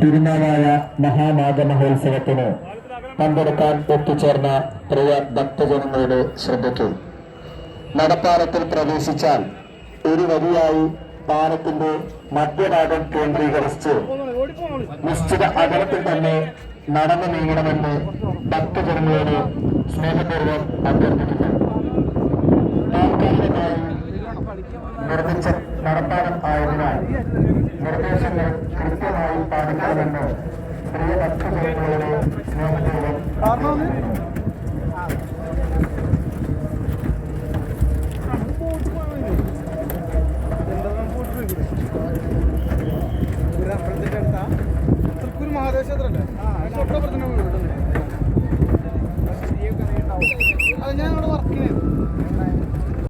തിരുനാവായ മഹാമാഘ മഹോത്സവത്തിന് പങ്കെടുക്കാൻ എത്തിച്ചേർന്ന പ്രിയ ഭക്തജനങ്ങളുടെ ശ്രദ്ധയ്ക്ക്, നടപ്പാലത്തിൽ പ്രവേശിച്ചാൽ ഒരു വരിയായി പാലത്തിന്റെ മധ്യഭാഗം കേന്ദ്രീകരിച്ച് നിശ്ചിത അകലത്തിൽ തന്നെ നടന്നു നീങ്ങണമെന്ന് ഭക്തജനങ്ങളോട് സ്നേഹപൂർവ്വം അഭ്യർത്ഥിക്കുന്നു. താൽക്കാലികമായി നിർമ്മിച്ച നടപ്പാലം ആയതിനാൽ നിർദ്ദേശങ്ങൾ കൃത്യമായി പാലിക്കണമെന്ന് പ്രിയ ഭക്തജനങ്ങളോട് സ്നേഹപൂർവ്വം